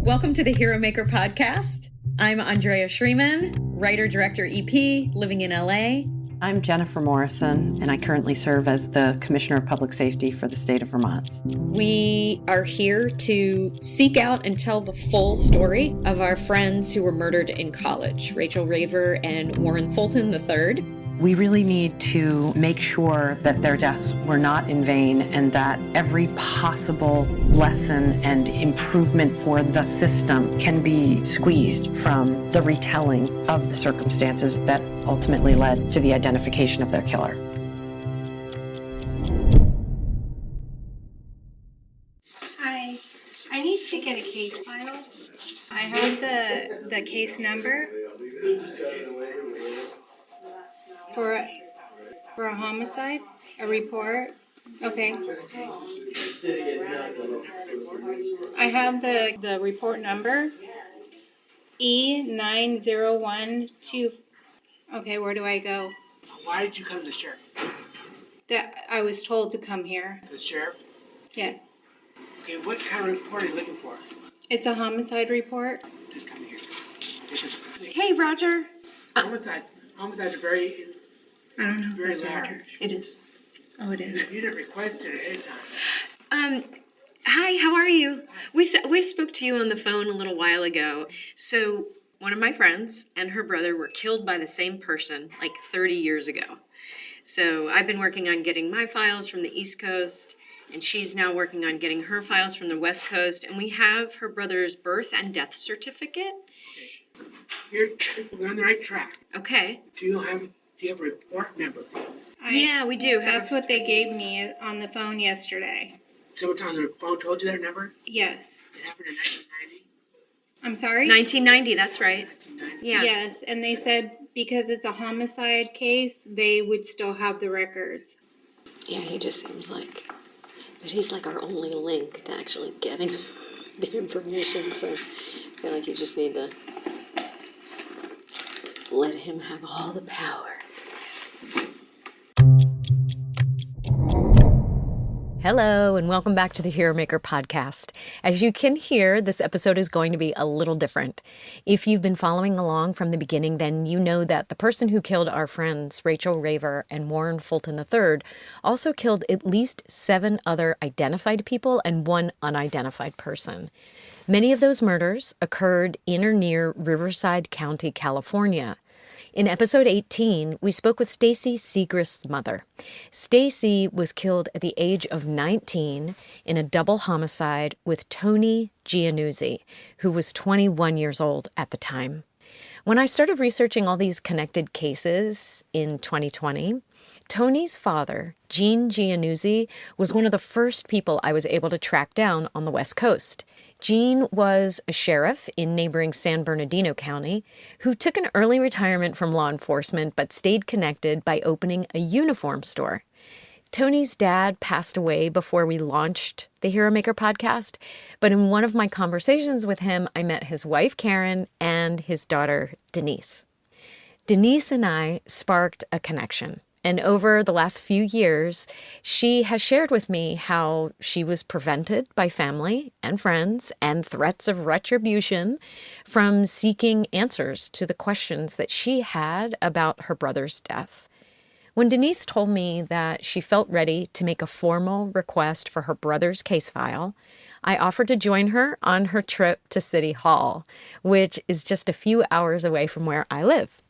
Welcome to the Hero Maker podcast. I'm Andrea Schreeman, writer-director EP, living in LA. I'm Jennifer Morrison, and I currently serve as the Commissioner of Public Safety for the state of Vermont. We are here to seek out and tell the full story of our friends who were murdered in college, Rachel Raver and Warren Fulton III. We really need to make sure that their deaths were not in vain and that every possible lesson and improvement for the system can be squeezed from the retelling of the circumstances that ultimately led to the identification of their killer. Hi, I need to get a case file. I have the case number for a homicide, a report. Okay. I have the report number E9012. Okay, where do I go? Why did you come to the sheriff? That I was told to come here. The sheriff? Yeah. Okay, what kind of report are you looking for? It's a homicide report. Just come here. Hey, Roger. Homicides are very, I don't know if very that's large. Roger. It is. Oh, it is. You didn't request it ahead of time. Hi, how are you? We spoke to you on the phone a little while ago. So one of my friends and her brother were killed by the same person like 30 years ago. So I've been working on getting my files from the East Coast, and she's now working on getting her files from the West Coast, and we have her brother's birth and death certificate. You're on the right track. Okay. Do you have a report number? Yeah, we do. That's what they gave me on the phone yesterday. Someone on the phone told you that number? Yes. It happened in 1990? I'm sorry? 1990, that's right. 1990? Yeah. Yes, and they said because it's a homicide case, they would still have the records. Yeah, he just seems like, but he's like our only link to actually getting the information, so I feel like you just need to let him have all the power. Hello, and welcome back to the Hero Maker podcast. As you can hear, this episode is going to be a little different. If you've been following along from the beginning, then you know that the person who killed our friends, Rachel Raver and Warren Fulton III, also killed at least 7 other identified people and 1 unidentified person. Many of those murders occurred in or near Riverside County, California. In episode 18, we spoke with Stacy Segrist's mother. Stacy was killed at the age of 19 in a double homicide with Tony Gianuzzi, who was 21 years old at the time. When I started researching all these connected cases in 2020, Tony's father, Gene Gianuzzi, was one of the first people I was able to track down on the West Coast. Gene was a sheriff in neighboring San Bernardino County who took an early retirement from law enforcement but stayed connected by opening a uniform store. Tony's dad passed away before we launched the Hero Maker podcast, but in one of my conversations with him, I met his wife, Karen, and his daughter, Denise. Denise and I sparked a connection. And over the last few years, she has shared with me how she was prevented by family and friends and threats of retribution from seeking answers to the questions that she had about her brother's death. When Denise told me that she felt ready to make a formal request for her brother's case file, I offered to join her on her trip to City Hall, which is just a few hours away from where I live.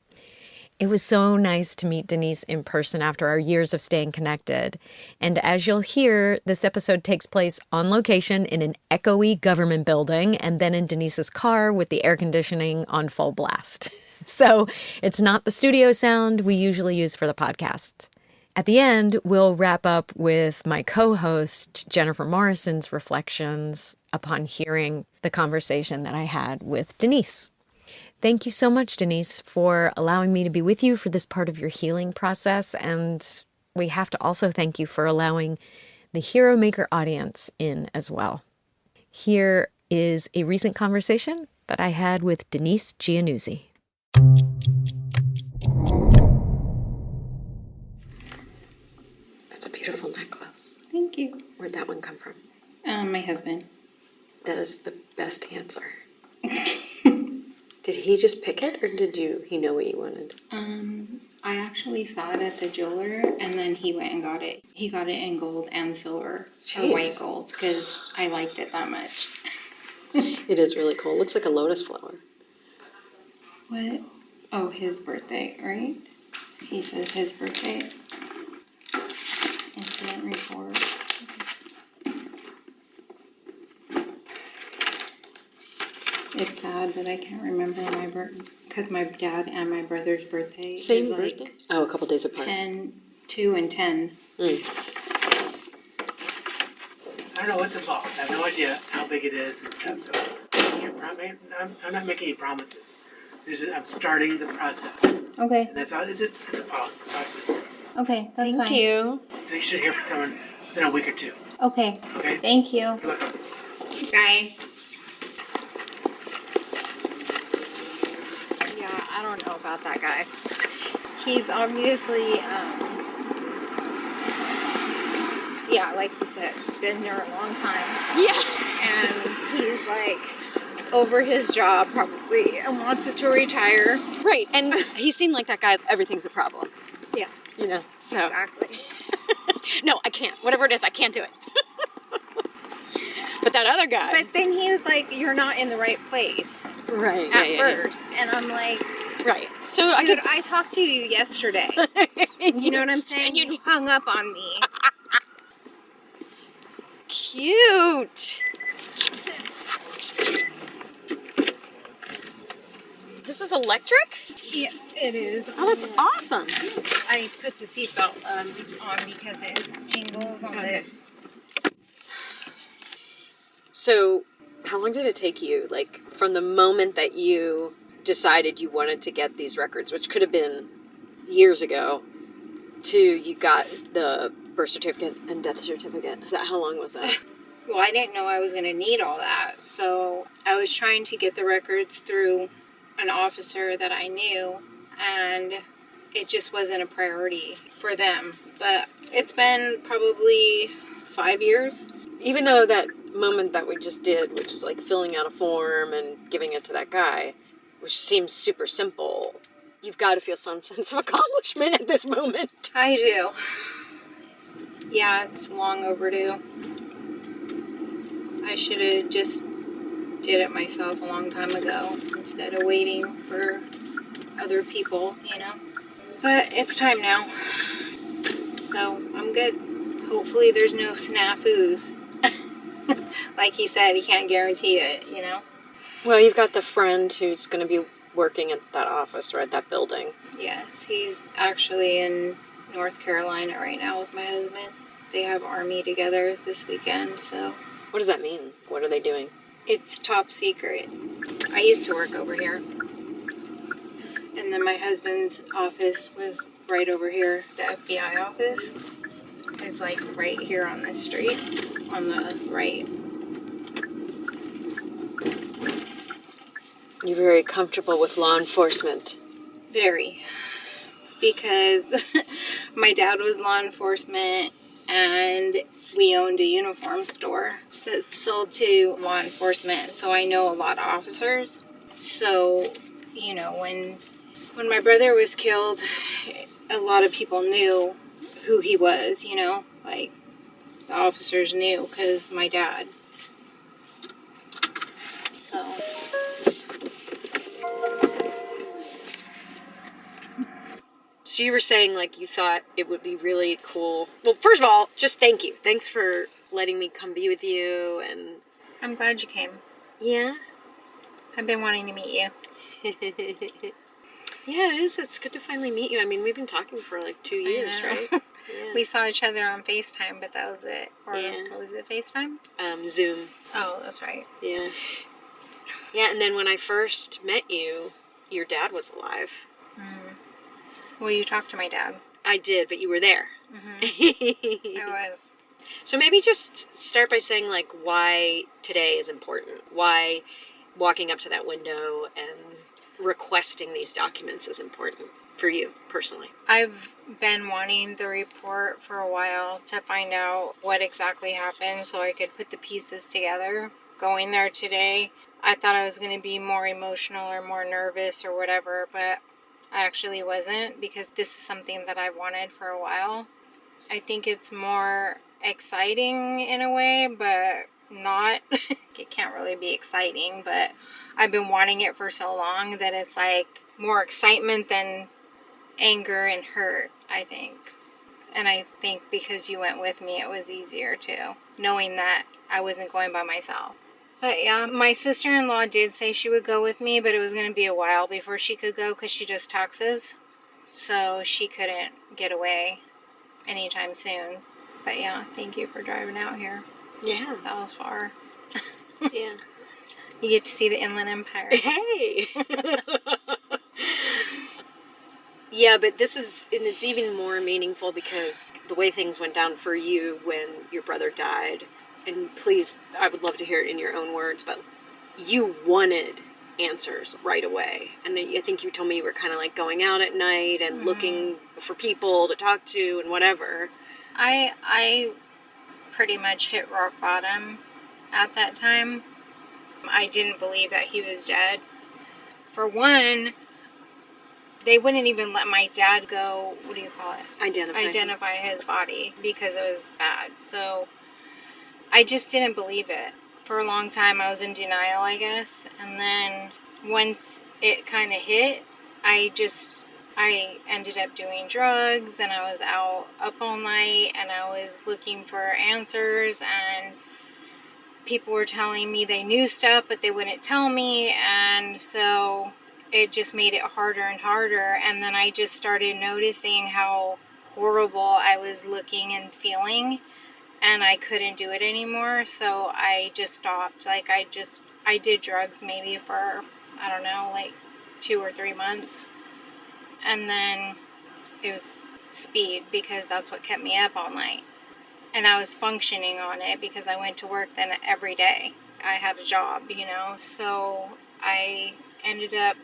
It was so nice to meet Denise in person after our years of staying connected. And as you'll hear, this episode takes place on location in an echoey government building and then in Denise's car with the air conditioning on full blast. So it's not the studio sound we usually use for the podcast. At the end, we'll wrap up with my co-host, Jennifer Morrison's reflections upon hearing the conversation that I had with Denise. Thank you so much, Denise, for allowing me to be with you for this part of your healing process. And we have to also thank you for allowing the Hero Maker audience in as well. Here is a recent conversation that I had with Denise Gianuzzi. That's a beautiful necklace. Thank you. Where'd that one come from? My husband. That is the best answer. Did he just pick it, or did he know what you wanted? I actually saw it at the jeweler, and then he went and got it. He got it in gold and silver, or white Jeez. gold, because I liked it that much. It is really cool. Looks like a lotus flower. What? Oh, his birthday, right? He said his birthday. Incident report. It's sad that I can't remember my birthday, because my dad and my brother's birthday Same is birthday? like Oh, a couple days apart. 2 and 10. I don't know what's involved. I have no idea how big it is and stuff. So I'm not making any promises. I'm starting the process, Okay, and that's all. It's a process. okay, that's fine. you. So you should hear from someone in a week or two. Okay, Okay. thank you. You're welcome. Bye. Yeah, I don't know about that guy. He's obviously, yeah, like you said, been there a long time. Yeah. And he's like over his job probably and wants it to retire. Right. And he seemed like that guy, everything's a problem. Yeah, You know, so. exactly. No, I can't. Whatever it is, I can't do it. But that other guy. But then he was like, you're not in the right place Right. at first. And I'm like, Right. So I dude, could. I talked to you yesterday. You know what I'm saying? You hung up on me. Cute. This is electric? Yeah, it is. Oh, that's awesome. I put the seatbelt on because it jingles on the. So, how long did it take you, like, from the moment that you decided you wanted to get these records, which could have been years ago, to you got the birth certificate and death certificate? How long was that? Well, I didn't know I was going to need all that, so I was trying to get the records through an officer that I knew, and it just wasn't a priority for them. But it's been probably 5 years. Even though that moment that we just did, which is like filling out a form and giving it to that guy, which seems super simple, you've got to feel some sense of accomplishment at this moment. I do. Yeah, it's long overdue. I should have just did it myself a long time ago instead of waiting for other people, you know. But it's time now. So I'm good. Hopefully there's no snafus. Like he said, he can't guarantee it, you know. Well, you've got the friend who's going to be working at that office or at that building. Yes, he's actually in North Carolina right now with my husband. They have Army together this weekend, so. What does that mean? What are they doing? It's top secret. I used to work over here. And then my husband's office was right over here. The FBI office is like right here on this street, on the right. You're very comfortable with law enforcement. Very. Because my dad was law enforcement and we owned a uniform store that sold to law enforcement. So I know a lot of officers. So, you know, when my brother was killed, a lot of people knew who he was, you know, like the officers knew because my dad. So. So you were saying, like, you thought it would be really cool. Well, first of all, just thank you. Thanks for letting me come be with you, and... I'm glad you came. Yeah? I've been wanting to meet you. Yeah, it is. It's good to finally meet you. I mean, we've been talking for, like, 2 years, know. right? Yeah. We saw each other on FaceTime, but that was it. Or Yeah. was it FaceTime? Zoom. Oh, that's right. Yeah. Yeah, and then when I first met you, your dad was alive. Well, you talked to my dad. I did, but you were there. I was. So maybe just start by saying, like, why today is important. Why walking up to that window and requesting these documents is important for you, personally. I've been wanting the report for a while to find out what exactly happened so I could put the pieces together. Going there today I thought I was going to be more emotional or more nervous or whatever, but I actually wasn't, because this is something that I wanted for a while. I think it's more exciting in a way, but not. It can't really be exciting, but I've been wanting it for so long that it's like more excitement than anger and hurt, I think. And I think because you went with me, it was easier too, knowing that I wasn't going by myself. But yeah, my sister-in-law did say she would go with me, but it was going to be a while before she could go because she does taxes. So she couldn't get away anytime soon. But yeah, thank you for driving out here. Yeah. That was far. Yeah. You get to see the Inland Empire. Hey! Yeah, but this is, and it's even more meaningful because the way things went down for you when your brother died, and please, I would love to hear it in your own words, but you wanted answers right away. And I think you told me you were kind of like going out at night and looking for people to talk to and whatever. I pretty much hit rock bottom at that time. I didn't believe that he was dead. For one, they wouldn't even let my dad go, what do you call it? Identify his body, because it was bad. So I just didn't believe it. For a long time I was in denial, I guess. And then once it kind of hit, I ended up doing drugs, and I was out up all night, and I was looking for answers, and people were telling me they knew stuff, but they wouldn't tell me, and so it just made it harder and harder. And then I just started noticing how horrible I was looking and feeling, and I couldn't do it anymore, so I just stopped. Like, I did drugs maybe for, I don't know, like 2 or 3 months, and then it was speed, because that's what kept me up all night. And I was functioning on it because I went to work then every day. I had a job, so I ended up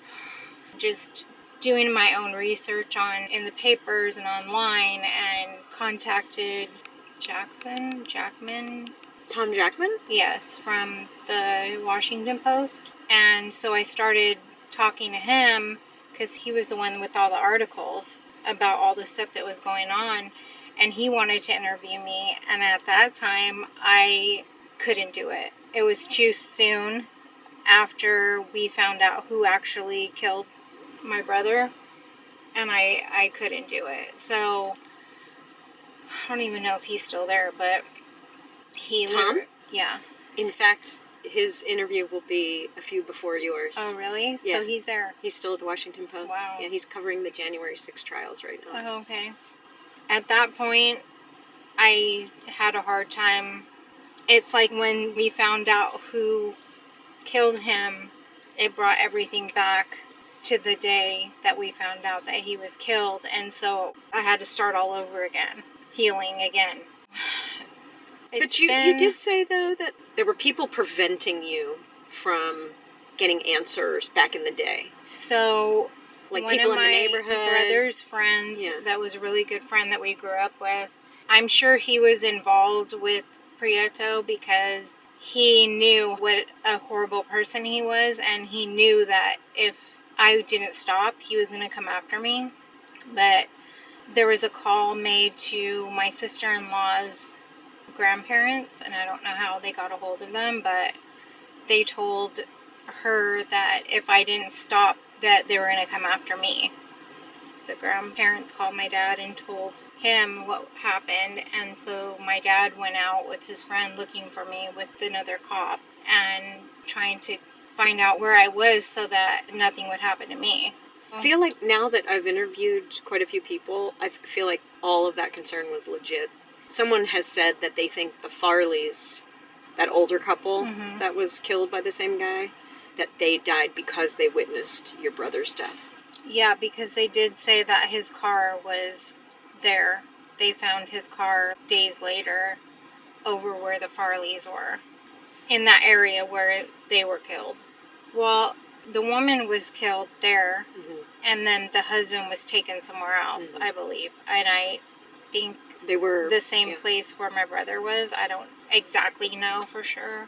just doing my own research in the papers and online, and contacted Tom Jackman? Yes, from the Washington Post. And so I started talking to him because he was the one with all the articles about all the stuff that was going on, and he wanted to interview me. And at that time, I couldn't do it. It was too soon after we found out who actually killed my brother, and I couldn't do it. So I don't even know if he's still there, but Tom? Yeah. In fact, his interview will be a few before yours. Oh, really? Yeah. So he's there. He's still at the Washington Post. Wow. Yeah, he's covering the January 6th trials right now. Oh, okay. At that point, I had a hard time. It's like when we found out who killed him, it brought everything back to the day that we found out that he was killed. And so I had to start all over again, healing again. But you did say, though, that there were people preventing you from getting answers back in the day. So, like one people of in the my neighborhood. brother's friends, Yeah. that was a really good friend that we grew up with, I'm sure he was involved with Prieto because he knew what a horrible person he was, and he knew that if I didn't stop, he was going to come after me. But there was a call made to my sister-in-law's grandparents, and I don't know how they got a hold of them, but they told her that if I didn't stop, that they were going to come after me. The grandparents called my dad and told him what happened, and so my dad went out with his friend looking for me with another cop and trying to find out where I was so that nothing would happen to me. I feel like now that I've interviewed quite a few people, I feel like all of that concern was legit. Someone has said that they think the Farleys, that older couple that was killed by the same guy, that they died because they witnessed your brother's death. Yeah, because they did say that his car was there. They found his car days later over where the Farleys were, in that area where they were killed. Well, the woman was killed there, and then the husband was taken somewhere else, I believe. And I think they were the same place where my brother was. I don't exactly know for sure.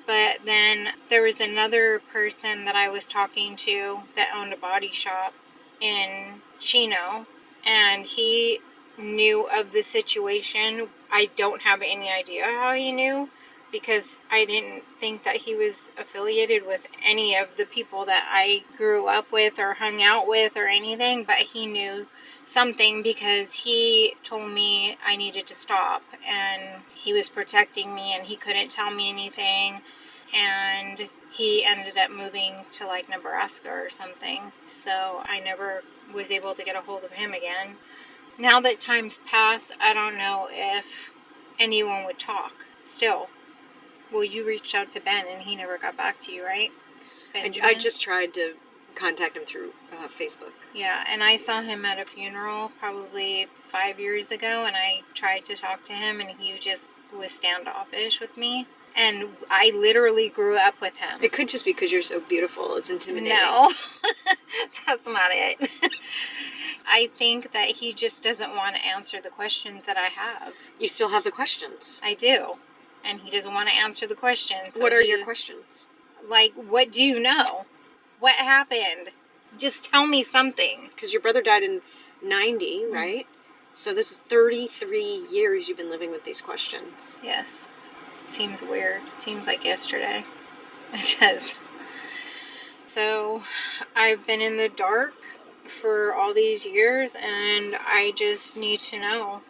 But then there was another person that I was talking to that owned a body shop in Chino, and he knew of the situation. I don't have any idea how he knew, because I didn't think that he was affiliated with any of the people that I grew up with or hung out with or anything, but he knew something because he told me I needed to stop, and he was protecting me and he couldn't tell me anything, and he ended up moving to like Nebraska or something, so I never was able to get a hold of him again. Now that time's passed, I don't know if anyone would talk still. Well, you reached out to Ben and he never got back to you, right? I just tried to contact him through Facebook. Yeah, and I saw him at a funeral probably 5 years ago, and I tried to talk to him, and he just was standoffish with me. And I literally grew up with him. It could just be because you're so beautiful. It's intimidating. No, that's not it. I think that he just doesn't want to answer the questions that I have. You still have the questions. I do. And he doesn't want to answer the questions. So what are your questions? Like, what do you know? What happened? Just tell me something. Because your brother died in 90, right? So this is 33 years you've been living with these questions. Yes. It seems weird. It seems like yesterday. It does. So, I've been in the dark for all these years, and I just need to know.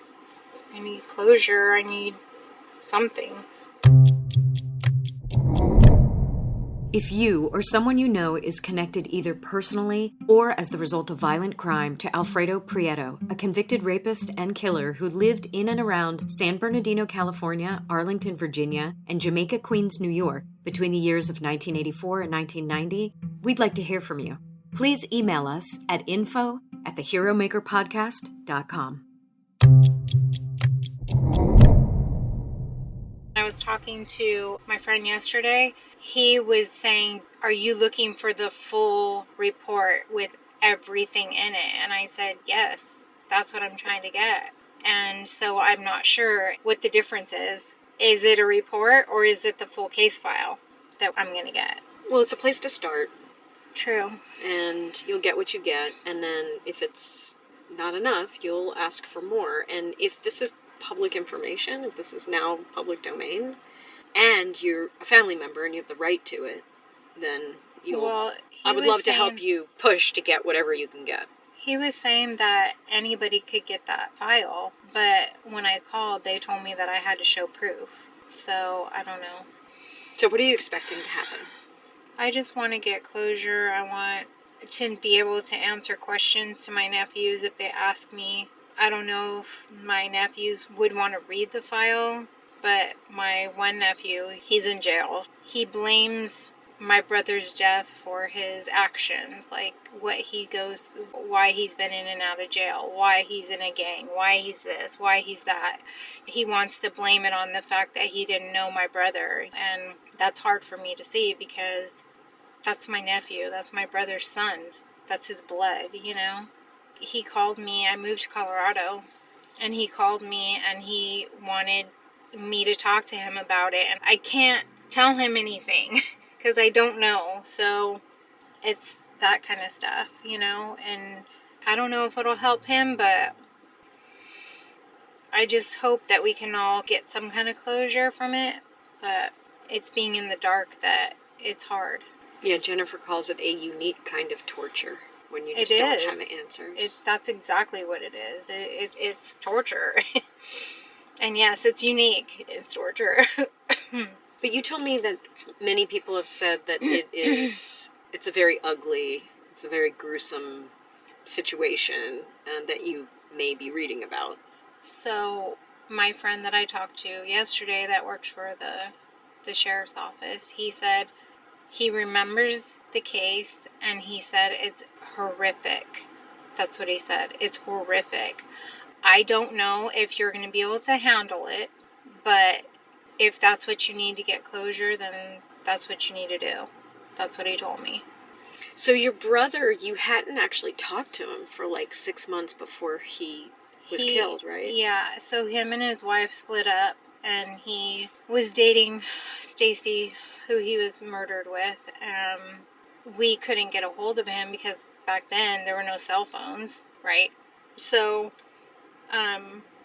I need closure. I need something. If you or someone you know is connected either personally or as the result of violent crime to Alfredo Prieto, a convicted rapist and killer who lived in and around San Bernardino, California, Arlington, Virginia, and Jamaica, Queens, New York between the years of 1984 and 1990, we'd like to hear from you. Please email us at info@theheromakerpodcast.com. I was talking to my friend yesterday. He was saying, are you looking for the full report with everything in it? And I said, yes, that's what I'm trying to get. And so I'm not sure what the difference is. Is it a report or is it the full case file that I'm going to get? Well, it's a place to start. True. And you'll get what you get. And then if it's not enough, you'll ask for more. And if this is public information, if this is now public domain, and you're a family member and you have the right to it, then I would love to help you push to get whatever you can get. He was saying that anybody could get that file, but when I called, they told me that I had to show proof. So, I don't know. So what are you expecting to happen? I just want to get closure. I want to be able to answer questions to my nephews if they ask me. I don't know if my nephews would want to read the file, but my one nephew, he's in jail. He blames my brother's death for his actions, like why he's been in and out of jail, why he's in a gang, why he's this, why he's that. He wants to blame it on the fact that he didn't know my brother, and that's hard for me to see because that's my nephew, that's my brother's son, that's his blood, you know? He called me, I moved to Colorado, and he called me and he wanted me to talk to him about it, and I can't tell him anything because I don't know. So it's that kind of stuff, you know, and I don't know if it'll help him, but I just hope that we can all get some kind of closure from it. But it's being in the dark that it's hard. Yeah, Jennifer calls it a unique kind of torture when you just don't have answers. That's exactly what it is. It's torture. And yes, it's unique. It's torture. But you told me that many people have said that it's a very ugly, it's a very gruesome situation that you may be reading about. So my friend that I talked to yesterday that works for the sheriff's office, he said he remembers the case and he said it's horrific. That's what he said. It's horrific. I don't know if you're going to be able to handle it, but if that's what you need to get closure, then that's what you need to do. That's what he told me. So your brother, you hadn't actually talked to him for like 6 months before he was killed, right? Yeah, so him and his wife split up, and he was dating Stacy, who he was murdered with. We couldn't get a hold of him because back then there were no cell phones, right? So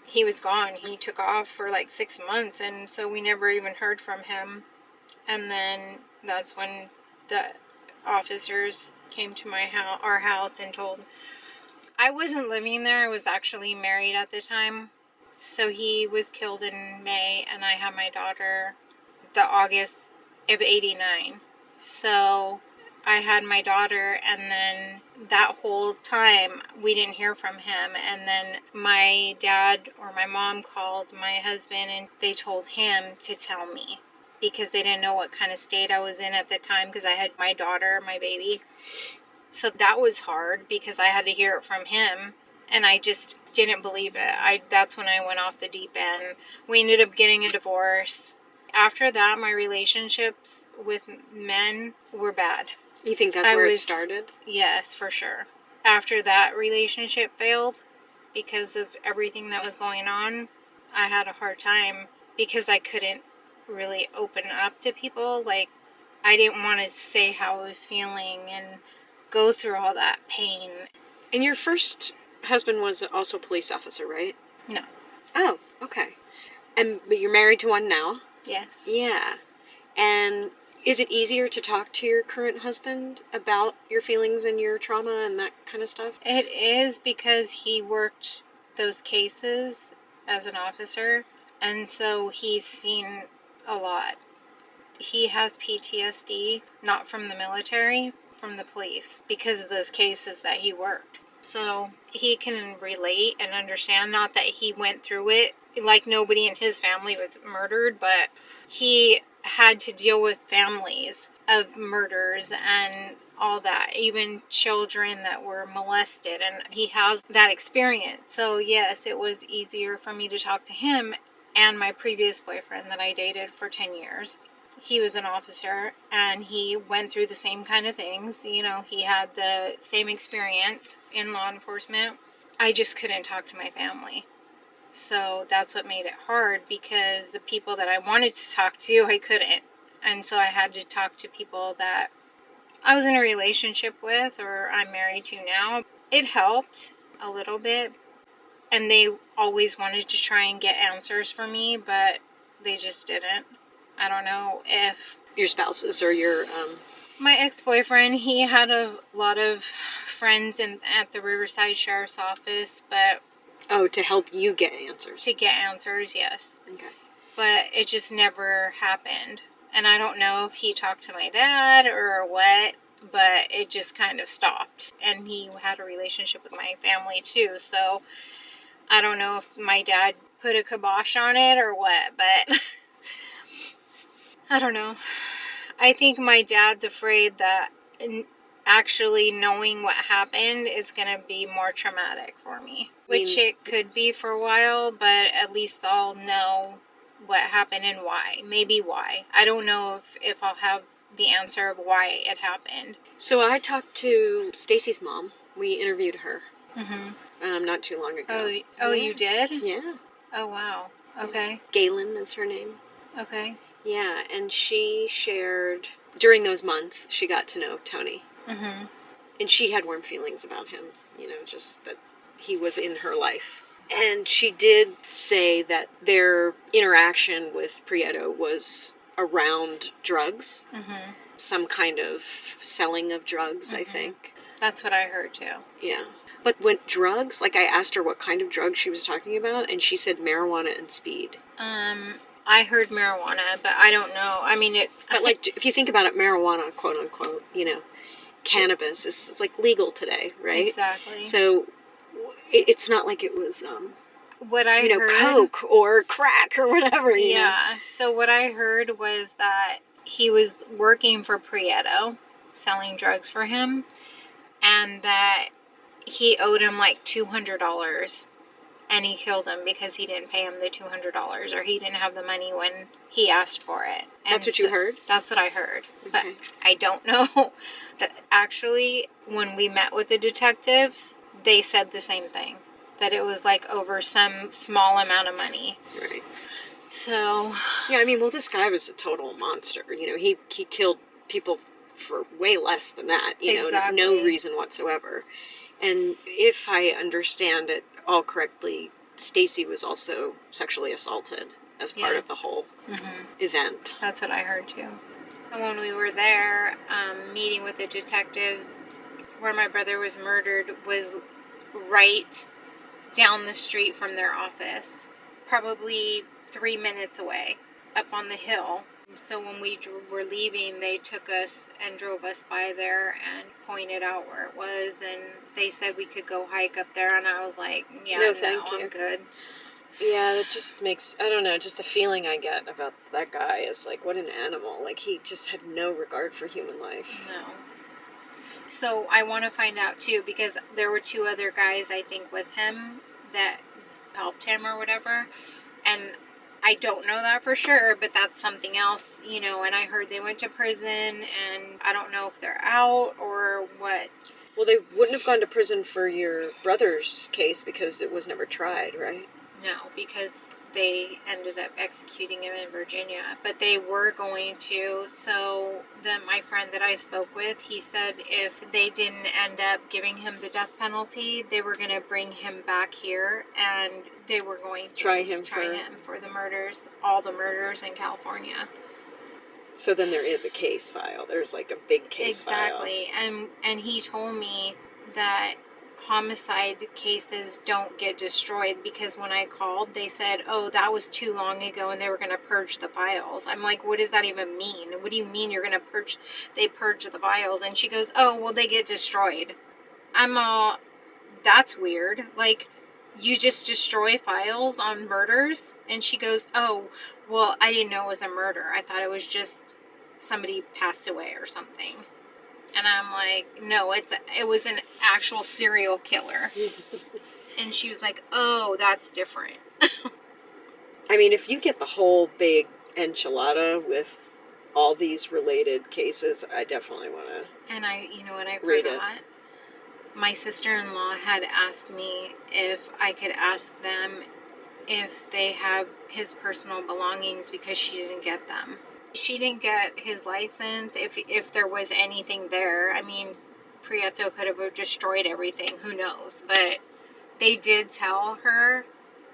he was gone. He took off for like 6 months, and so we never even heard from him. And then that's when the officers came to our house and told. I wasn't living there. I was actually married at the time. So he was killed in May, and I had my daughter the August of 89. So I had my daughter, and then that whole time we didn't hear from him. And then my dad or my mom called my husband, and they told him to tell me because they didn't know what kind of state I was in at the time because I had my daughter, my baby. So that was hard because I had to hear it from him, and I just didn't believe it. That's when I went off the deep end. We ended up getting a divorce. After that, my relationships with men were bad. You think that's where it started? Yes, for sure. After that relationship failed, because of everything that was going on, I had a hard time because I couldn't really open up to people. Like, I didn't want to say how I was feeling and go through all that pain. And your first husband was also a police officer, right? No. Oh, okay. But you're married to one now? Yes. Yeah. And is it easier to talk to your current husband about your feelings and your trauma and that kind of stuff? It is because he worked those cases as an officer, and so he's seen a lot. He has PTSD, not from the military, from the police, because of those cases that he worked. So he can relate and understand, not that he went through it, like nobody in his family was murdered, but he had to deal with families of murders and all that, even children that were molested, and he has that experience. So yes, it was easier for me to talk to him and my previous boyfriend that I dated for 10 years. He was an officer, and he went through the same kind of things. You know, he had the same experience in law enforcement. I just couldn't talk to my family. So that's what made it hard, because the people that I wanted to talk to, I couldn't. And so I had to talk to people that I was in a relationship with or I'm married to now. It helped a little bit. And they always wanted to try and get answers for me, but they just didn't. I don't know if... Your spouses or your... My ex-boyfriend, he had a lot of friends at the Riverside Sheriff's Office, but... Oh, to help you get answers. To get answers, yes. Okay. But it just never happened. And I don't know if he talked to my dad or what, but it just kind of stopped. And he had a relationship with my family too, so I don't know if my dad put a kibosh on it or what, but... I don't know. I think my dad's afraid that actually knowing what happened is going to be more traumatic for me. Which it could be for a while, but at least I'll know what happened and why. Maybe why. I don't know if I'll have the answer of why it happened. So I talked to Stacy's mom. We interviewed her. Not too long ago. Oh, you did? Yeah. Oh, wow. Okay. Galen is her name. Okay. Yeah, and she shared, during those months, she got to know Tony. Mm-hmm. And she had warm feelings about him, just that he was in her life. And she did say that their interaction with Prieto was around drugs. Mm-hmm. Some kind of selling of drugs, I think. That's what I heard, too. Yeah. But when drugs, like I asked her what kind of drugs she was talking about, and she said marijuana and speed. I heard marijuana, but I don't know. I mean, But like, if you think about it, marijuana, quote unquote, cannabis is like legal today, right? Exactly. So it's not like it was, what I heard, coke or crack or whatever. Yeah. So what I heard was that he was working for Prieto, selling drugs for him, and that he owed him like $200. And he killed him because he didn't pay him the $200, or he didn't have the money when he asked for it. And That's what you heard? That's what I heard. Okay. But I don't know. That actually, when we met with the detectives, they said the same thing. That it was like over some small amount of money. Right. So, Yeah, I mean, well, this guy was a total monster. You know, he killed people for way less than that. You know, Exactly. no reason whatsoever. And if I understand it all correctly, Stacy was also sexually assaulted as part of the whole event. that's what I heard too. And when we were there, meeting with the detectives, where my brother was murdered was right down the street from their office, probably 3 minutes away, up on the hill. So when we were leaving, they took us and drove us by there and pointed out where it was, and they said we could go hike up there, and I was like, yeah, No, thank you. I'm good. Yeah, it just makes, I don't know, just the feeling I get about that guy is like, what an animal. Like, he just had no regard for human life. No. So I want to find out too, because there were 2 other guys, I think, with him that helped him or whatever. And I don't know that for sure, but that's something else, you know. And I heard they went to prison, and I don't know if they're out or what. Well, they wouldn't have gone to prison for your brother's case because it was never tried, right? No, because they ended up executing him in Virginia. But they were going to. So my friend that I spoke with, he said if they didn't end up giving him the death penalty, they were going to bring him back here, and they were going to Try him for the murders, all the murders in California. So then there is a case file. There's like a big case file. Exactly. And he told me that homicide cases don't get destroyed, because when I called, they said, oh, that was too long ago and they were going to purge the files. I'm like, what does that even mean? What do you mean you're going to they purge the files? And she goes, oh, well, they get destroyed. I'm all, that's weird. Like, you just destroy files on murders? And she goes, oh, well, I didn't know it was a murder. I thought it was just somebody passed away or something. And I'm like, no, it was an actual serial killer. And she was like, oh, that's different. I mean, if you get the whole big enchilada with all these related cases, I definitely want to. And you know what I read forgot? My sister-in-law had asked me if I could ask them if they have his personal belongings, because she didn't get them. She didn't get his license, if there was anything there. I mean, Prieto could have destroyed everything, who knows. But they did tell her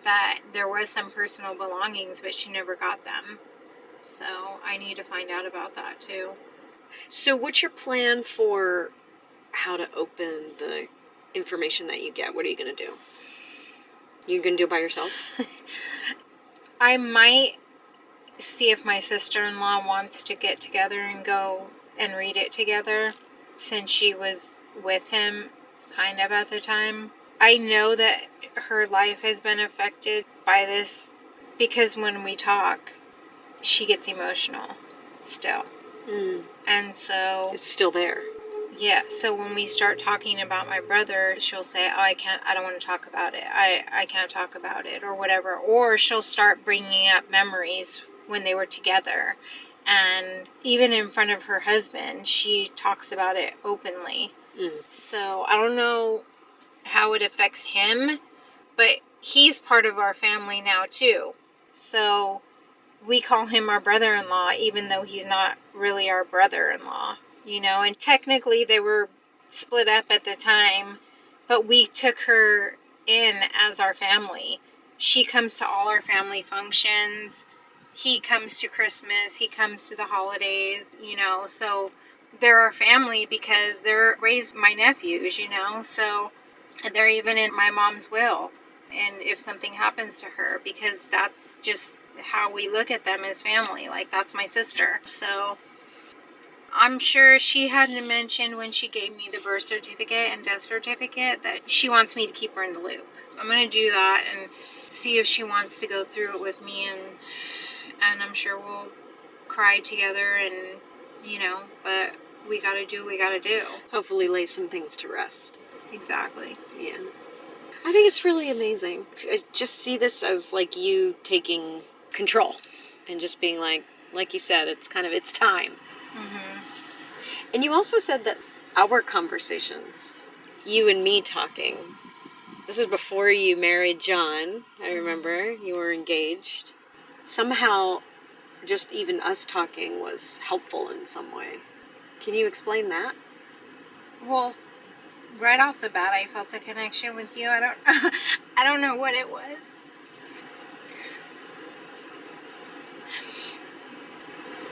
that there was some personal belongings, but she never got them. So I need to find out about that too. So what's your plan for how to open the information that you get? What are you going to do? You going to do it by yourself? I might see if my sister-in-law wants to get together and go and read it together, since she was with him kind of at the time. I know that her life has been affected by this, because when we talk, she gets emotional still. And so It's still there. yeah, so when we start talking about my brother, she'll say, oh, I don't want to talk about it. I can't talk about it, or whatever. Or she'll start bringing up memories when they were together. And even in front of her husband, she talks about it openly. So I don't know how it affects him, but he's part of our family now too. So we call him our brother-in-law, even though he's not really our brother-in-law, you know. And technically they were split up at the time, but we took her in as our family. She comes to all our family functions. He comes to Christmas. He comes to the holidays, you know. So they're our family because they're raised my nephews, you know. So they're even in my mom's will. And if something happens to her, because that's just how we look at them as family. Like, that's my sister. So I'm sure she hadn't mentioned when she gave me the birth certificate and death certificate that she wants me to keep her in the loop. I'm going to do that and see if she wants to go through it with me, and I'm sure we'll cry together, and, you know, but we got to do what we got to do. Hopefully lay some things to rest. Exactly. Yeah. I think it's really amazing. I just see this as like you taking control and just being like you said, it's time. And you also said that our conversations, you and me talking, this is before you married John. I remember you were engaged. somehow just even us talking was helpful in some way. Can you explain that? Well, right off the bat, I felt a connection with you. I don't know what it was.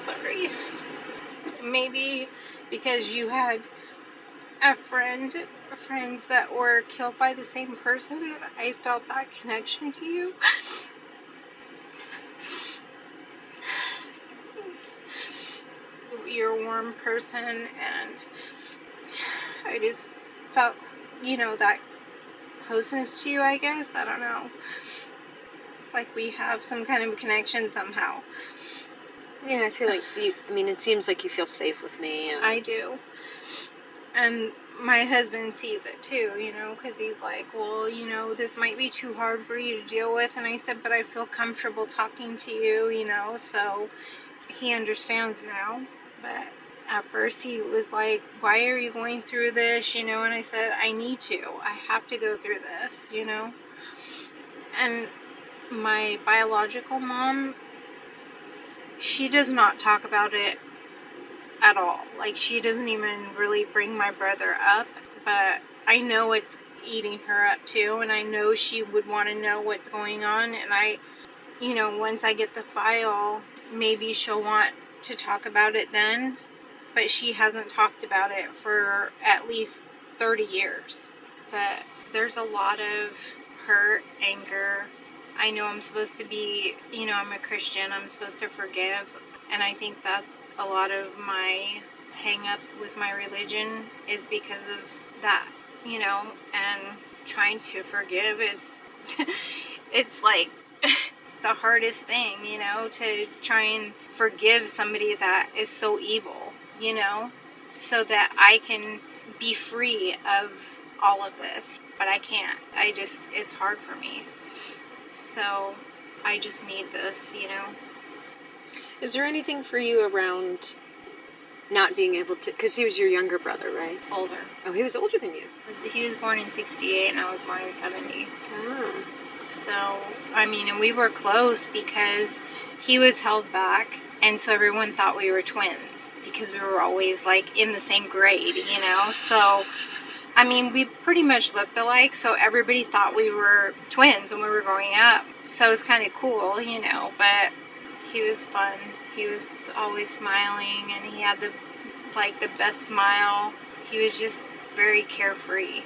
Sorry. Maybe because you had friends that were killed by the same person, that I felt that connection to you. You're a warm person, and I just felt, that closeness to you, I guess. I don't know. Like we have some kind of connection somehow. Yeah, I feel like it seems like you feel safe with me. And I do. And my husband sees it too, because he's like, well, this might be too hard for you to deal with. And I said, but I feel comfortable talking to you, so he understands now. But at first he was like, why are you going through this, and I said, I need to. I have to go through this, And my biological mom, she does not talk about it at all. Like, she doesn't even really bring my brother up, but I know it's eating her up too, and I know she would want to know what's going on, and I, once I get the file, maybe she'll want to talk about it then, but she hasn't talked about it for at least 30 years. But there's a lot of hurt, anger. I know I'm supposed to be, I'm a Christian, I'm supposed to forgive, and I think that a lot of my hang up with my religion is because of that, and trying to forgive is, it's like the hardest thing, to try and forgive somebody that is so evil, so that I can be free of all of this. But I can't. It's hard for me. So I just need this, Is there anything for you around not being able to, because he was your younger brother, right? Older. Oh, he was older than you. He was born in 68 and I was born in 70. Oh. So, and we were close because he was held back, and so everyone thought we were twins because we were always like in the same grade, So, we pretty much looked alike, so everybody thought we were twins when we were growing up. So it was kind of cool, but he was fun. He was always smiling, and he had the best smile. He was just very carefree,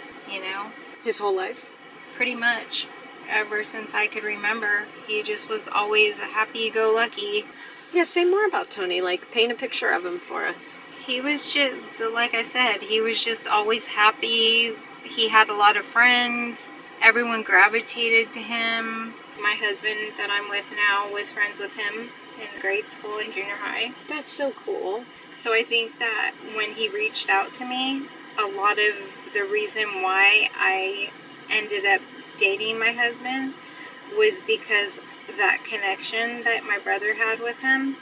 His whole life? Pretty much. Ever since I could remember, he just was always a happy-go-lucky. Yeah, say more about Tony. Like, paint a picture of him for us. He was just, like I said, he was just always happy. He had a lot of friends. Everyone gravitated to him. My husband that I'm with now was friends with him in grade school and junior high. That's so cool. So I think that when he reached out to me, a lot of the reason why I ended up dating my husband was because of that connection that my brother had with him.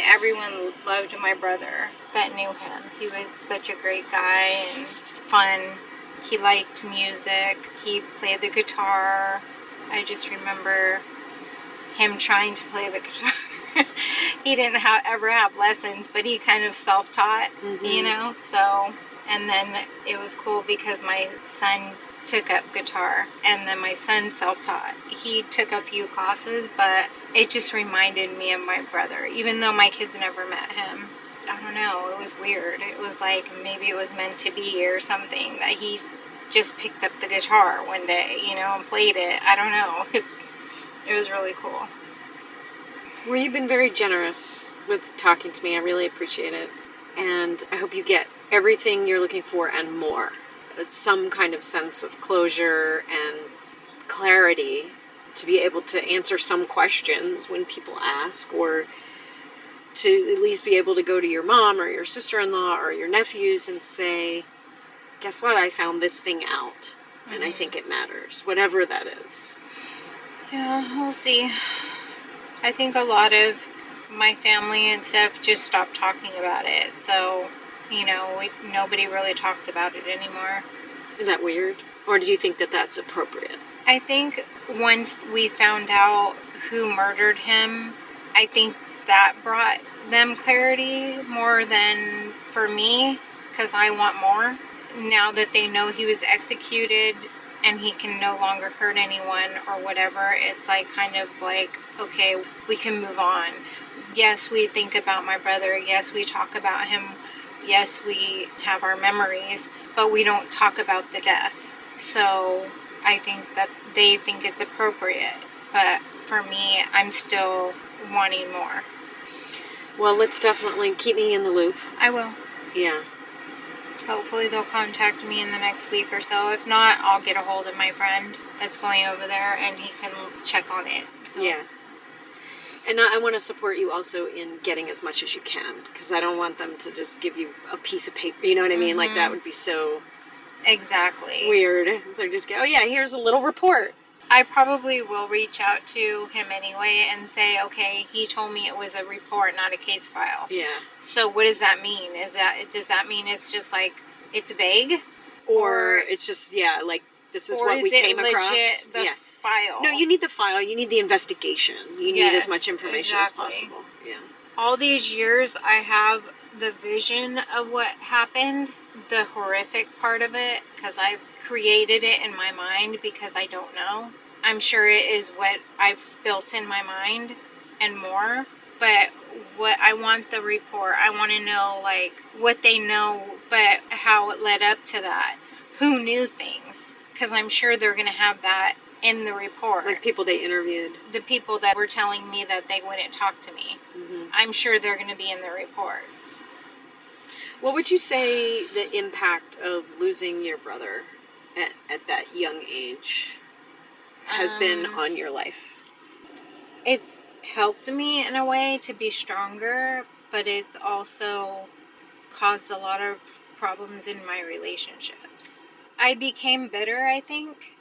Everyone loved my brother that knew him. He was such a great guy and fun. He liked music. He played the guitar. I just remember him trying to play the guitar. He didn't ever have lessons, but he kind of self-taught, So, and then it was cool because my son took up guitar, and then my son self-taught. He took a few classes, but it just reminded me of my brother, even though my kids never met him. I don't know, it was weird. It was like maybe it was meant to be or something, that he just picked up the guitar one day, and played it. I don't know. It was really cool. Well, you've been very generous with talking to me. I really appreciate it. And I hope you get everything you're looking for and more. It's some kind of sense of closure and clarity to be able to answer some questions when people ask, or to at least be able to go to your mom or your sister-in-law or your nephews and say, guess what, I found this thing out, and I think it matters, whatever that is. Yeah, we'll see. I think a lot of my family and stuff just stopped talking about it, so, nobody really talks about it anymore. Is that weird? Or do you think that that's appropriate? I think once we found out who murdered him, I think that brought them clarity more than for me, because I want more. Now that they know he was executed and he can no longer hurt anyone or whatever, it's like kind of like, okay, we can move on. Yes, we think about my brother. Yes, we talk about him. Yes, we have our memories, but we don't talk about the death. So I think that they think it's appropriate, but for me, I'm still wanting more. Well, let's definitely keep me in the loop. I will. Yeah. Hopefully they'll contact me in the next week or so. If not, I'll get a hold of my friend that's going over there and he can check on it. So. Yeah. And I want to support you also in getting as much as you can, because I don't want them to just give you a piece of paper. You know what I mean? Like, that would be so Exactly. weird. So just go, oh yeah, here's a little report. I probably will reach out to him anyway and say, okay, he told me it was a report, not a case file. Yeah. So what does that mean? Does that mean it's just like, it's vague? Or it's just, yeah, like, this is what we came across. The yeah. file? No, you need the file. You need the investigation. You need as much information as exactly. possible. Yeah. All these years, I have the vision of what happened, the horrific part of it, because I've created it in my mind because I don't know. I'm sure it is what I've built in my mind and more. But what I want the report, I want to know like what they know, but how it led up to that. Who knew things? Because I'm sure they're going to have that in the report. Like people they interviewed. The people that were telling me that they wouldn't talk to me. Mm-hmm. I'm sure they're going to be in the reports. What would you say the impact of losing your brother at that young age has been on your life? It's helped me in a way to be stronger, but it's also caused a lot of problems in my relationships. I became better, I think,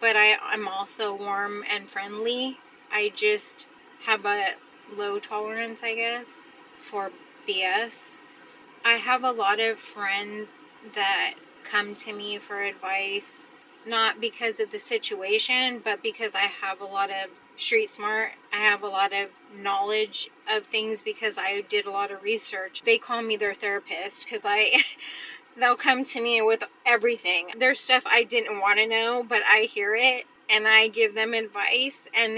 but I'm also warm and friendly. I just have a low tolerance, I guess, for BS. I have a lot of friends that come to me for advice, not because of the situation, but because I have a lot of street smart. I have a lot of knowledge of things because I did a lot of research. They call me their therapist because they'll come to me with everything. There's stuff I didn't want to know, but I hear it and I give them advice, and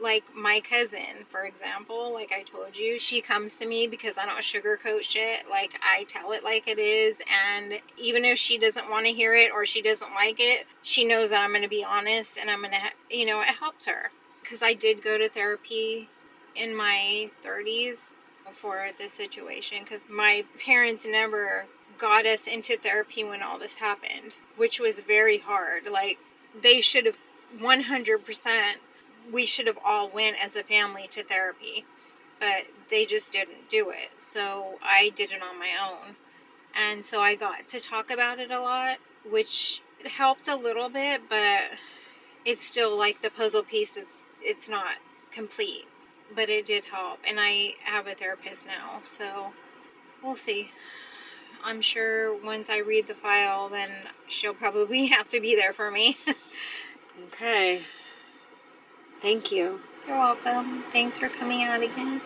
like my cousin, for example, like I told you, she comes to me because I don't sugarcoat shit. Like, I tell it like it is, and even if she doesn't want to hear it or she doesn't like it, she knows that I'm going to be honest, and I'm going to, it helps her. Because I did go to therapy in my 30s for this situation, because my parents never got us into therapy when all this happened, which was very hard. Like, they should have 100%, we should have all went as a family to therapy, but they just didn't do it. So I did it on my own. And so I got to talk about it a lot, which helped a little bit, but it's still like the puzzle piece it's not complete, but it did help. And I have a therapist now, so we'll see. I'm sure once I read the file, then she'll probably have to be there for me. Okay. Thank you. You're welcome. Thanks for coming out again.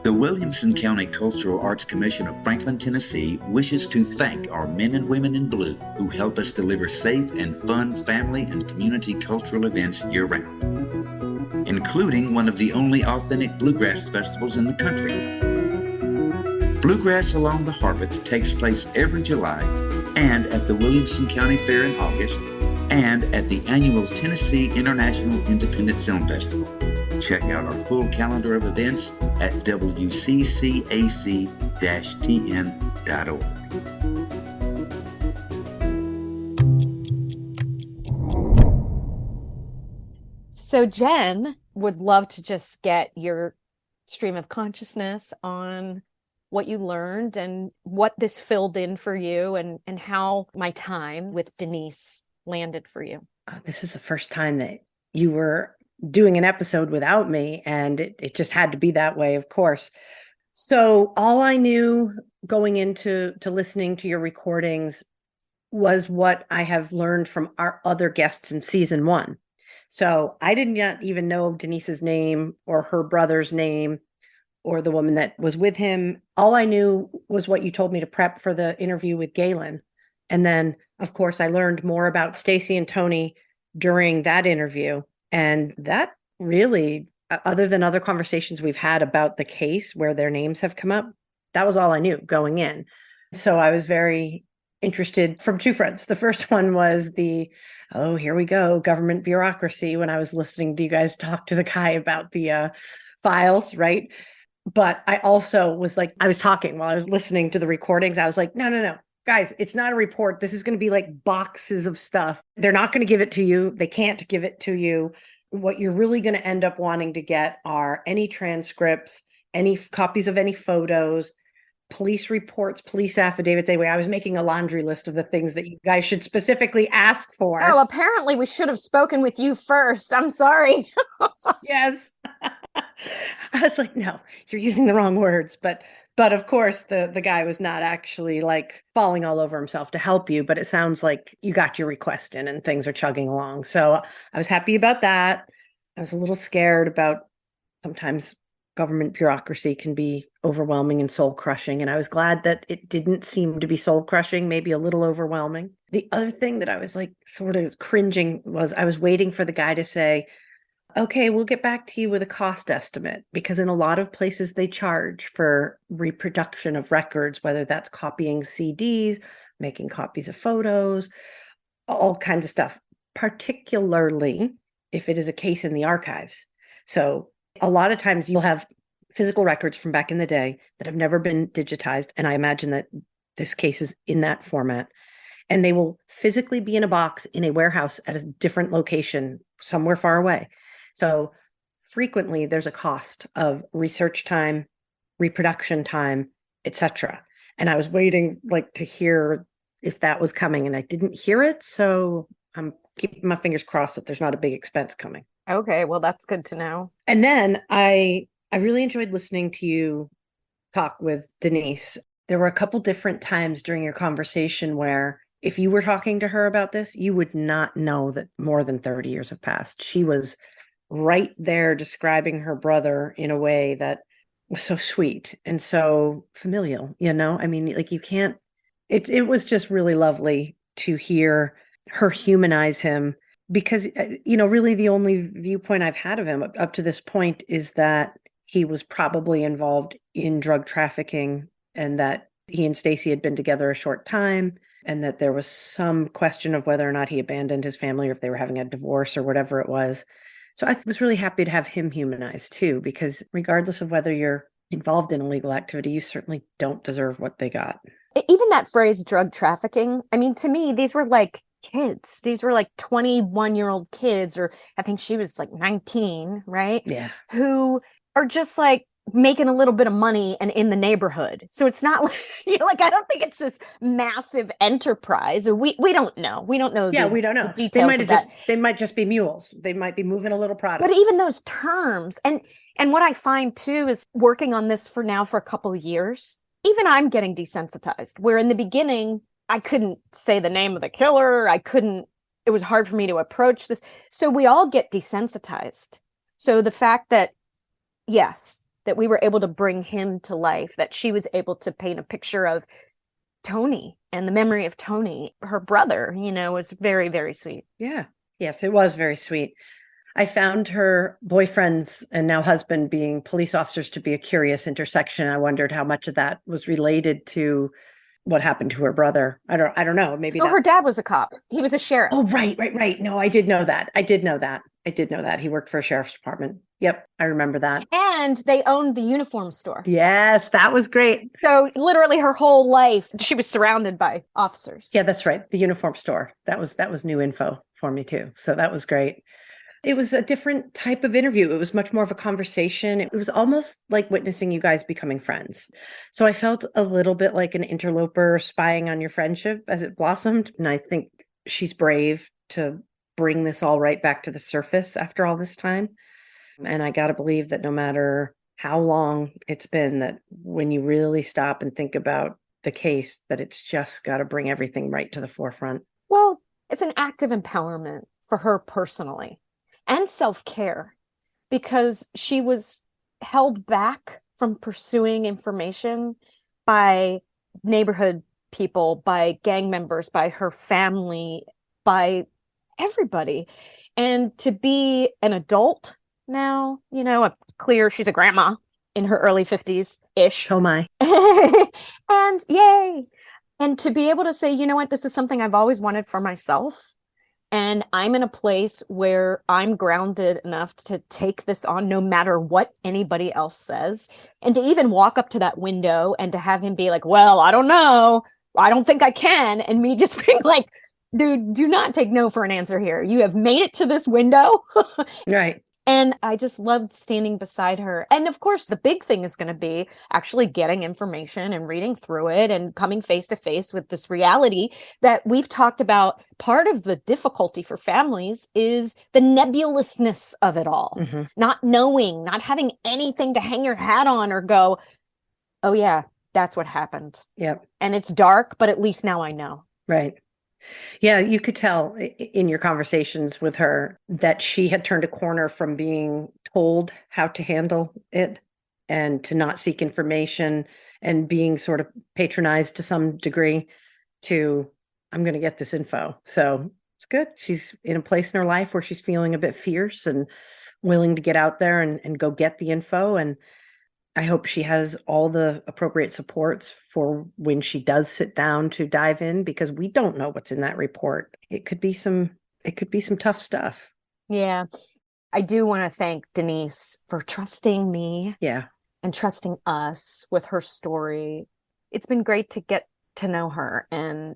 The Williamson County Cultural Arts Commission of Franklin, Tennessee wishes to thank our men and women in blue who help us deliver safe and fun family and community cultural events year-round, including one of the only authentic bluegrass festivals in the country. Bluegrass Along the Harpeth takes place every July and at the Williamson County Fair in August and at the annual Tennessee International Independent Film Festival. Check out our full calendar of events at wccac-tn.org. So Jen would love to just get your stream of consciousness on what you learned and what this filled in for you, and how my time with Denise landed for you. This is the first time that you were doing an episode without me, and it just had to be that way, of course. So all I knew going into listening to your recordings was what I have learned from our other guests in season 1. So I did not even know Denise's name or her brother's name or the woman that was with him. All I knew was what you told me to prep for the interview with Galen. And then, of course, I learned more about Stacy and Tony during that interview. And that really, other than other conversations we've had about the case where their names have come up, that was all I knew going in. So I was very interested from 2 friends. The first one was oh, here we go, government bureaucracy, when I was listening to you guys talk to the guy about the files, right? But I also was like, I was talking while I was listening to the recordings. I was like, no, guys, it's not a report. This is going to be like boxes of stuff. They're not going to give it to you. They can't give it to you. What you're really going to end up wanting to get are any transcripts, any copies of any photos, police reports, police affidavits. Anyway, I was making a laundry list of the things that you guys should specifically ask for. Oh, apparently we should have spoken with you first. I'm sorry. Yes. I was like, no, you're using the wrong words. But of course, the guy was not actually like falling all over himself to help you. But it sounds like you got your request in and things are chugging along. So I was happy about that. I was a little scared about sometimes government bureaucracy can be overwhelming and soul crushing. And I was glad that it didn't seem to be soul crushing, maybe a little overwhelming. The other thing that I was like sort of cringing was I was waiting for the guy to say, okay, we'll get back to you with a cost estimate, because in a lot of places they charge for reproduction of records, whether that's copying CDs, making copies of photos, all kinds of stuff, particularly if it is a case in the archives. So a lot of times you'll have physical records from back in the day that have never been digitized. And I imagine that this case is in that format. And they will physically be in a box in a warehouse at a different location, somewhere far away. So frequently there's a cost of research time, reproduction time, etc. And I was waiting like to hear if that was coming, and I didn't hear it. So I'm keeping my fingers crossed that there's not a big expense coming. Okay, well, that's good to know. And then I really enjoyed listening to you talk with Denise. There were a couple different times during your conversation where if you were talking to her about this, you would not know that more than 30 years have passed. She was right there describing her brother in a way that was so sweet and so familial, I mean, like you can't, it was just really lovely to hear her humanize him, because, really the only viewpoint I've had of him up to this point is that he was probably involved in drug trafficking, and that he and Stacy had been together a short time, and that there was some question of whether or not he abandoned his family or if they were having a divorce or whatever it was. So I was really happy to have him humanized too, because regardless of whether you're involved in illegal activity, you certainly don't deserve what they got. Even that phrase, drug trafficking, I mean, to me, these were like kids. These were like 21-year-old kids, or I think she was like 19, right? Yeah. Who are just like making a little bit of money and in the neighborhood. So it's not like, I don't think it's this massive enterprise, or we don't know. We don't know. Yeah, we don't know. The details of that. They might just be mules. They might be moving a little product. But even those terms, and what I find too is working on this for a couple of years, even I'm getting desensitized, where in the beginning, I couldn't say the name of the killer. It was hard for me to approach this. So we all get desensitized. So the fact that, yes, that we were able to bring him to life, that she was able to paint a picture of Tony and the memory of Tony, her brother, was very, very sweet. Yeah. Yes, it was very sweet. I found her boyfriends and now husband being police officers to be a curious intersection. I wondered how much of that was related to what happened to her brother. I don't know. Maybe her dad was a cop. He was a sheriff. Oh, right. No, I did know that. He worked for a sheriff's department. Yep, I remember that. And they owned the uniform store. Yes, that was great. So literally her whole life, she was surrounded by officers. Yeah, that's right. The uniform store. That was new info for me too. So that was great. It was a different type of interview. It was much more of a conversation. It was almost like witnessing you guys becoming friends. So I felt a little bit like an interloper spying on your friendship as it blossomed. And I think she's brave to bring this all right back to the surface after all this time. And I got to believe that no matter how long it's been, that when you really stop and think about the case that it's just got to bring everything right to the forefront. Well, it's an act of empowerment for her personally and self-care, because she was held back from pursuing information by neighborhood people, by gang members, by her family, by everybody. And to be an adult now, she's a grandma in her early 50s-ish. Oh my. And yay. And to be able to say, you know what, this is something I've always wanted for myself. And I'm in a place where I'm grounded enough to take this on no matter what anybody else says. And to even walk up to that window and to have him be like, well, I don't know. I don't think I can. And me just being like, dude, do not take no for an answer here. You have made it to this window. Right. And I just loved standing beside her. And of course, the big thing is going to be actually getting information and reading through it and coming face to face with this reality that we've talked about. Part of the difficulty for families is the nebulousness of it all. Mm-hmm. Not knowing, not having anything to hang your hat on or go, oh yeah, that's what happened. Yep. And it's dark, but at least now I know. Right. Yeah, you could tell in your conversations with her that she had turned a corner from being told how to handle it and to not seek information and being sort of patronized to some degree to, I'm going to get this info. So it's good. She's in a place in her life where she's feeling a bit fierce and willing to get out there and go get the info. And I hope she has all the appropriate supports for when she does sit down to dive in, because we don't know what's in that report. It could be some tough stuff. Yeah. I do want to thank Denise for trusting me. Yeah. And trusting us with her story. It's been great to get to know her and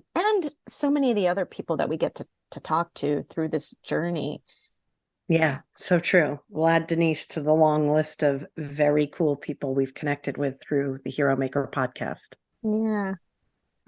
so many of the other people that we get to talk to through this journey. Yeah, so true. We'll add Denise to the long list of very cool people we've connected with through the Hero Maker podcast. Yeah.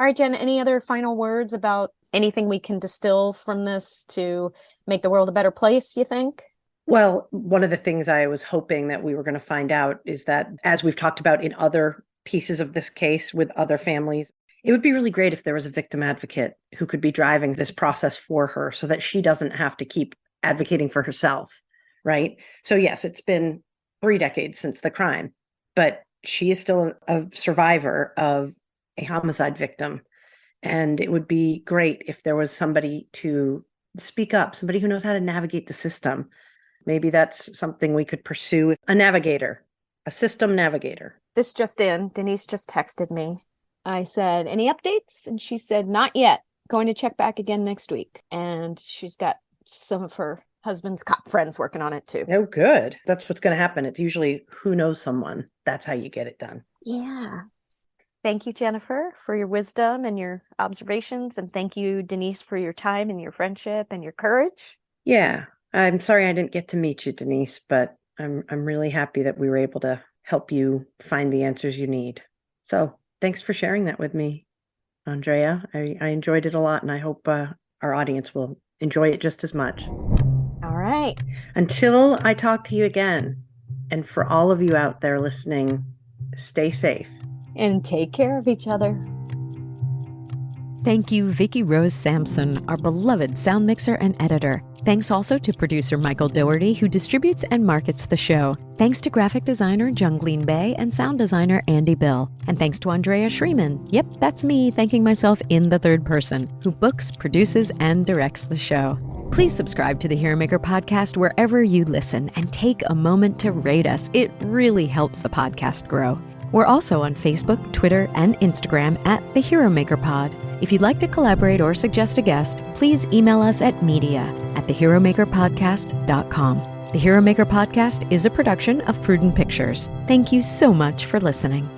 All right, Jen, any other final words about anything we can distill from this to make the world a better place, you think? Well, one of the things I was hoping that we were going to find out is that, as we've talked about in other pieces of this case with other families, it would be really great if there was a victim advocate who could be driving this process for her so that she doesn't have to keep advocating for herself, right? So yes, it's been 3 decades since the crime, but she is still a survivor of a homicide victim. And it would be great if there was somebody to speak up, somebody who knows how to navigate the system. Maybe that's something we could pursue. A navigator, a system navigator. This just in, Denise just texted me. I said, any updates? And she said, not yet. Going to check back again next week. And she's got some of her husband's cop friends working on it too. Oh, good. That's what's going to happen. It's usually who knows someone. That's how you get it done. Yeah. Thank you, Jennifer, for your wisdom and your observations. And thank you, Denise, for your time and your friendship and your courage. Yeah. I'm sorry I didn't get to meet you, Denise, but I'm really happy that we were able to help you find the answers you need. So thanks for sharing that with me, Andrea. I enjoyed it a lot, and I hope our audience will enjoy it just as much. All right. Until I talk to you again, and for all of you out there listening, stay safe. And take care of each other. Thank you, Vicki Rose Sampson, our beloved sound mixer and editor. Thanks also to producer Michael Doherty, who distributes and markets the show. Thanks to graphic designer Jungleen Bay and sound designer Andy Bill. And thanks to Andrea Schreeman, yep, that's me thanking myself in the third person, who books, produces, and directs the show. Please subscribe to the Hero Maker podcast wherever you listen and take a moment to rate us. It really helps the podcast grow. We're also on Facebook, Twitter, and Instagram at The Hero Maker Pod. If you'd like to collaborate or suggest a guest, please email us at media@theheromakerpodcast.com. The Hero Maker Podcast is a production of Prudent Pictures. Thank you so much for listening.